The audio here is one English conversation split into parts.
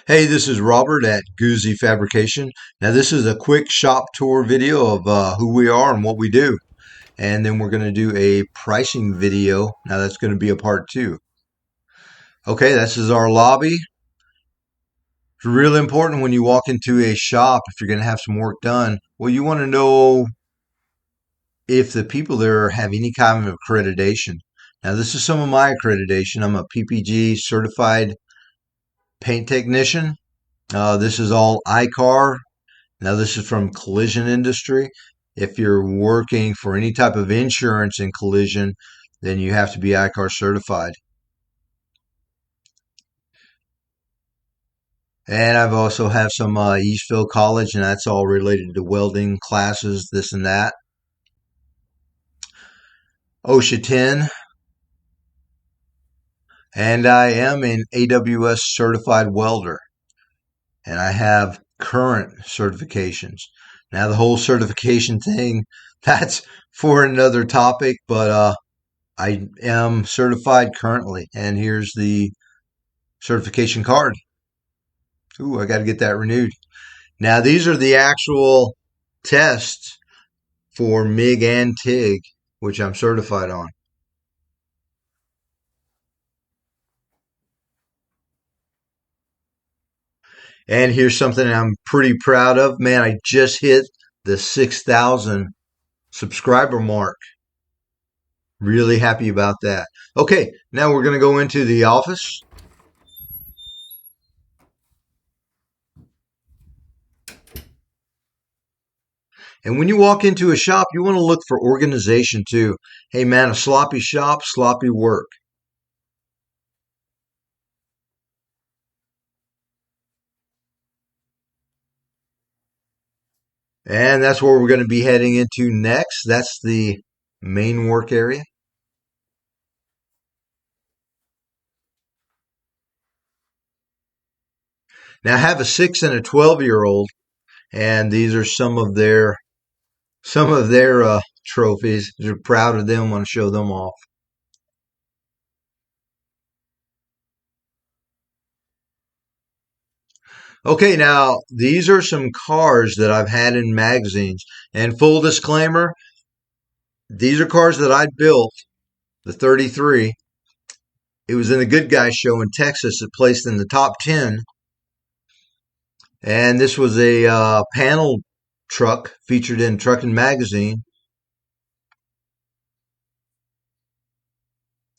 Hey, this is Robert at Guzzi Fabrication. Now, this is a quick shop tour video of who we are and what we do. And then we're going to do a pricing video. Now, that's going to be a part two. Okay, this is our lobby. It's really important when you walk into a shop, if you're going to have some work done, well, you want to know if the people there have any kind of accreditation. Now, this is some of my accreditation. I'm a PPG certified paint technician. This is all ICAR. Now, this is from collision industry. If you're working for any type of insurance in collision, then you have to be ICAR certified. And I've also have some Eastfield College, and that's all related to welding classes, this and that. OSHA 10, and I am an AWS certified welder, and I have current certifications. Now, the whole certification thing, that's for another topic, but I am certified currently, and here's the certification card. Ooh, I got to get that renewed. Now, these are the actual tests for MIG and TIG, which I'm certified on. And here's something I'm pretty proud of. Man, I just hit the 6,000 subscriber mark. Really happy about that. Okay, now we're going to go into the office. And when you walk into a shop, you want to look for organization too. Hey man, a sloppy shop, sloppy work. And that's where we're going to be heading into next. That's the main work area. Now I have a 6 and a 12-year-old, and these are some of their trophies. They're proud of them, want to show them off. Okay, now these are some cars that I've had in magazines. And full disclaimer, these are cars that I built, the 33. It was in the Good Guys show in Texas. It placed in the top 10. And this was a panel truck featured in Trucking Magazine.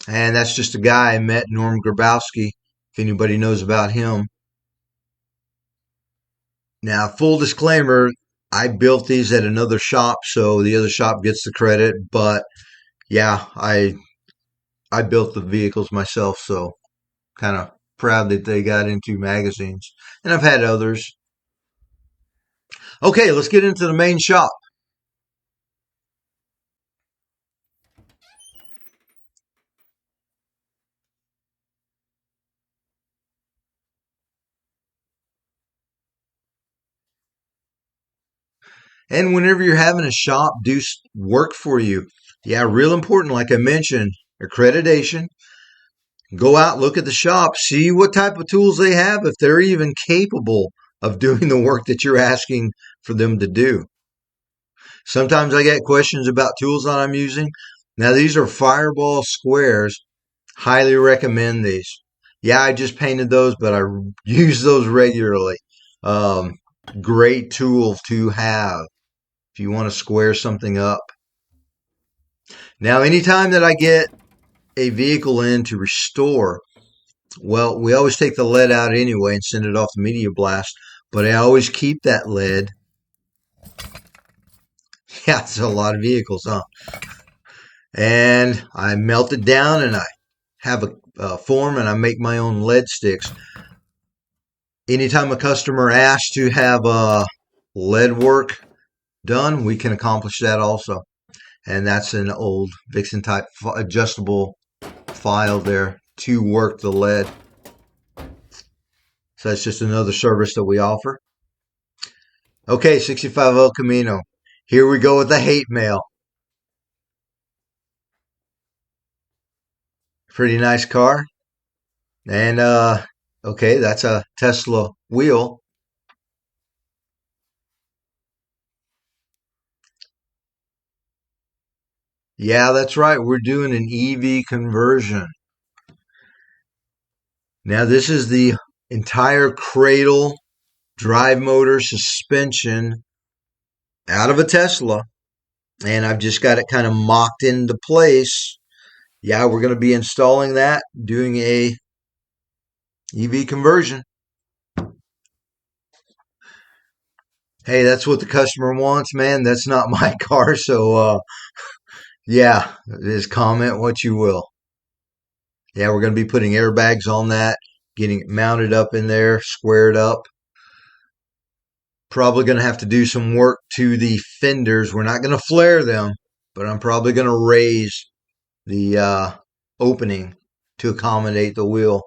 And that's just a guy I met, Norm Grabowski, if anybody knows about him. Now, full disclaimer, I built these at another shop, so the other shop gets the credit. But yeah, I built the vehicles myself, so kind of proud that they got into magazines. And I've had others. Okay, let's get into the main shop. And whenever you're having a shop do work for you, yeah, real important, like I mentioned, accreditation. Go out, look at the shop, see what type of tools they have, if they're even capable of doing the work that you're asking for them to do. Sometimes I get questions about tools that I'm using. Now, these are Fireball squares. Highly recommend these. Yeah, I just painted those, but I use those regularly. Um, Great tool to have if you want to square something up. Now, anytime that I get a vehicle in to restore, well, we always take the lead out anyway and send it off the media blast, but I always keep that lead. Yeah, it's a lot of vehicles, huh? And I melt it down and I have a form and I make my own lead sticks. Anytime a customer asks to have lead work done, we can accomplish that also. And that's an old Vixen type adjustable file there to work the lead. So that's just another service that we offer. Okay, 65 El Camino. Here we go with the hate mail. Pretty nice car. And Okay, that's a Tesla wheel. Yeah, that's right. We're doing an EV conversion. Now, this is the entire cradle, drive motor, suspension out of a Tesla. And I've just got it kind of mocked into place. Yeah, we're going to be installing that, doing a EV conversion. Hey, that's what the customer wants, man. That's not my car. So, yeah, just comment what you will. Yeah, we're going to be putting airbags on that, getting it mounted up in there, squared up. Probably going to have to do some work to the fenders. We're not going to flare them, but I'm probably going to raise the opening to accommodate the wheel.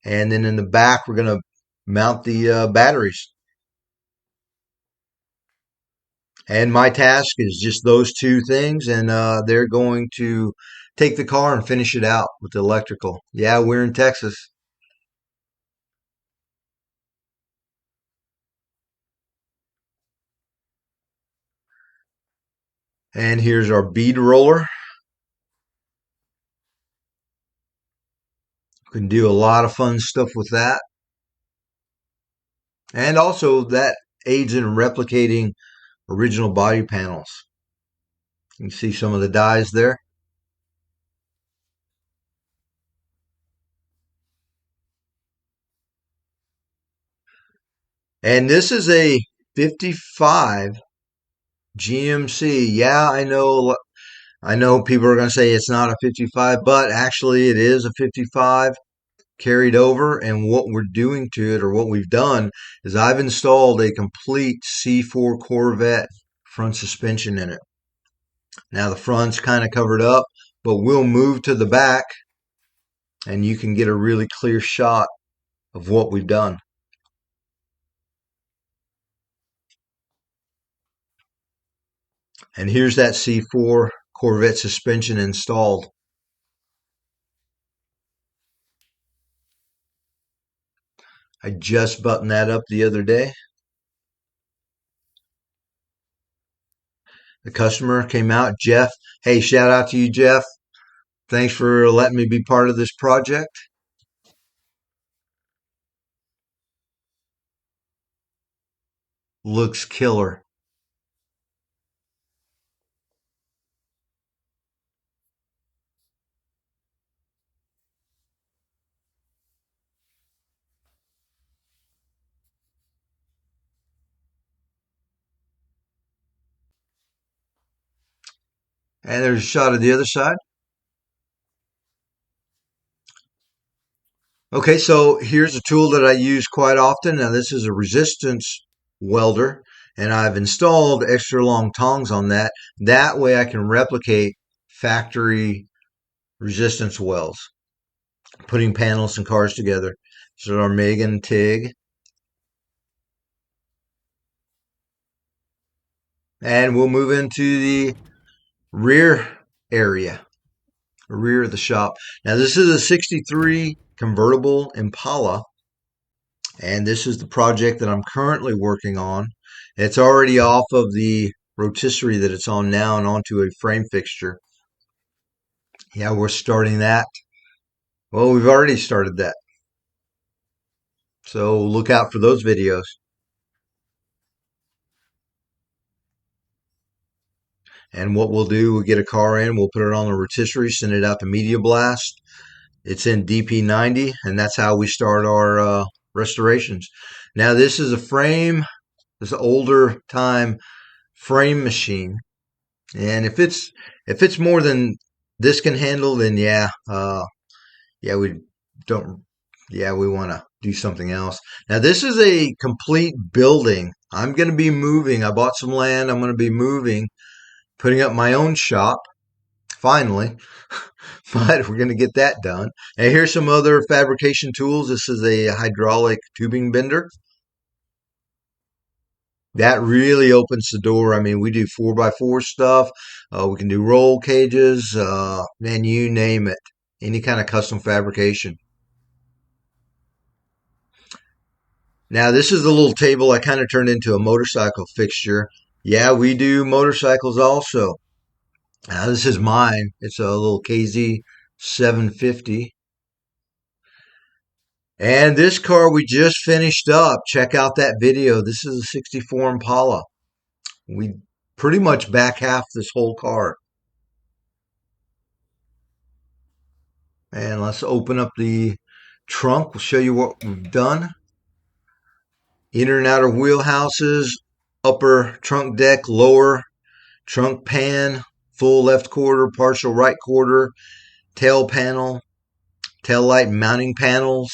And then in the back, we're going to mount the batteries. And my task is just those two things, and they're going to take the car and finish it out with the electrical. Yeah, we're in Texas. And here's our bead roller. We can do a lot of fun stuff with that. And also that aids in replicating original body panels. You can see some of the dies there. And this is a 55 GMC. Yeah, I know people are going to say it's not a 55, but actually it is a 55 carried over. And what we're doing to it, or what we've done, is I've installed a complete C4 Corvette front suspension in it. Now the front's kind of covered up, but we'll move to the back and you can get a really clear shot of what we've done. And here's that C4 Corvette suspension installed. I just buttoned that up the other day. The customer came out, Jeff. Hey, shout out to you, Jeff. Thanks for letting me be part of this project. Looks killer. And there's a shot of the other side. Okay, so here's a tool that I use quite often. Now, this is a resistance welder, and I've installed extra long tongs on that. That way I can replicate factory resistance welds, putting panels and cars together. So our Megan TIG. And we'll move into the rear area, rear of the shop. Now, this is a 63 convertible Impala, and this is the project that I'm currently working on. It's already off of the rotisserie that it's on now and onto a frame fixture. Yeah, we're starting that. Well, we've already started that. So look out for those videos. And what we'll do, we'll get a car in, we'll put it on the rotisserie, send it out to Media Blast. It's in DP90, and that's how we start our restorations. Now, this is a frame, this older time frame machine, and if it's more than this can handle, then yeah, we don't, yeah, we want to do something else. Now, this is a complete building. I'm going to be moving. I bought some land. I'm going to be moving, putting up my own shop finally, but we're going to get that done. And here's some other fabrication tools. This is a hydraulic tubing bender. That really opens the door. I mean, we do 4x4 stuff. We can do roll cages, man, you name it. Any kind of custom fabrication. Now this is the little table I kind of turned into a motorcycle fixture. Yeah, we do motorcycles also. Now this is mine. It's a little KZ 750. And this car we just finished up. Check out that video. This is a 64 Impala. We pretty much back half this whole car. And let's open up the trunk. We'll show you what we've done. Inner and outer wheelhouses, upper trunk deck, lower trunk pan, full left quarter, partial right quarter, tail panel, tail light mounting panels,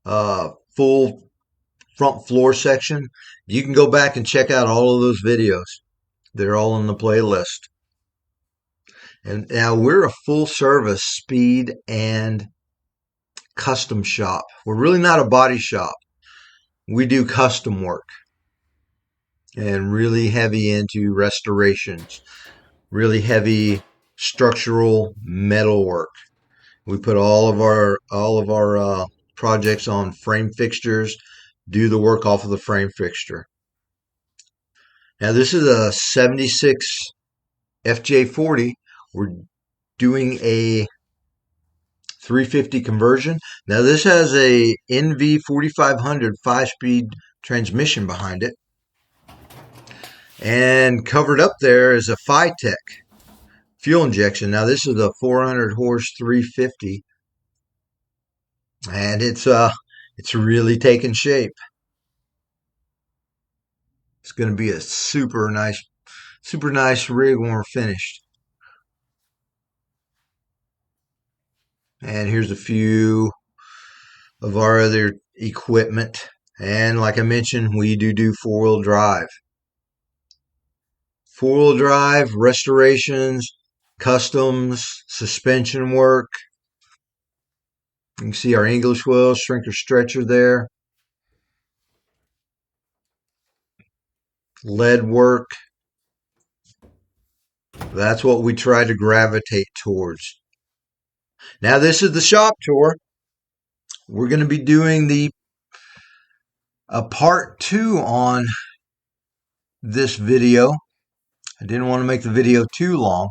full front floor section. You can go back and check out all of those videos. They're all in the playlist. And now we're a full service speed and custom shop. We're really not a body shop. We do custom work and really heavy into restorations, really heavy structural metal work. We put all of our projects on frame fixtures, do the work off of the frame fixture. Now this is a 76 FJ40. We're doing a 350 conversion. Now this has a NV 4500 5-speed transmission behind it. And covered up there is a Phytech fuel injection. Now this is a 400 horse 350. And it's really taking shape. It's going to be a super nice rig when we're finished. And here's a few of our other equipment. And like I mentioned, we do four-wheel drive. Four-wheel drive, restorations, customs, suspension work. You can see our English wheel, shrinker stretcher there. Lead work. That's what we try to gravitate towards. Now this is the shop tour. We're going to be doing a part 2 on this video. I didn't want to make the video too long.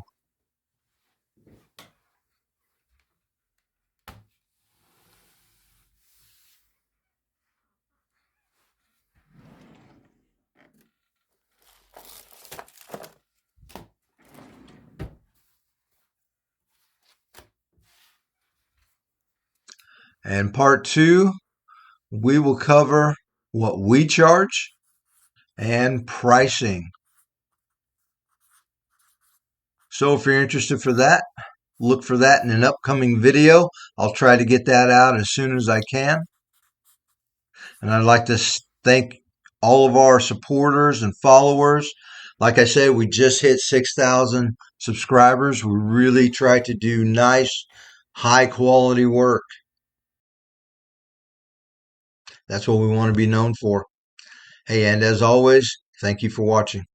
And part 2, we will cover what we charge and pricing. So if you're interested for that, look for that in an upcoming video. I'll try to get that out as soon as I can. And I'd like to thank all of our supporters and followers. Like I said, we just hit 6,000 subscribers. We really try to do nice, high quality work. That's what we want to be known for. Hey, and as always, thank you for watching.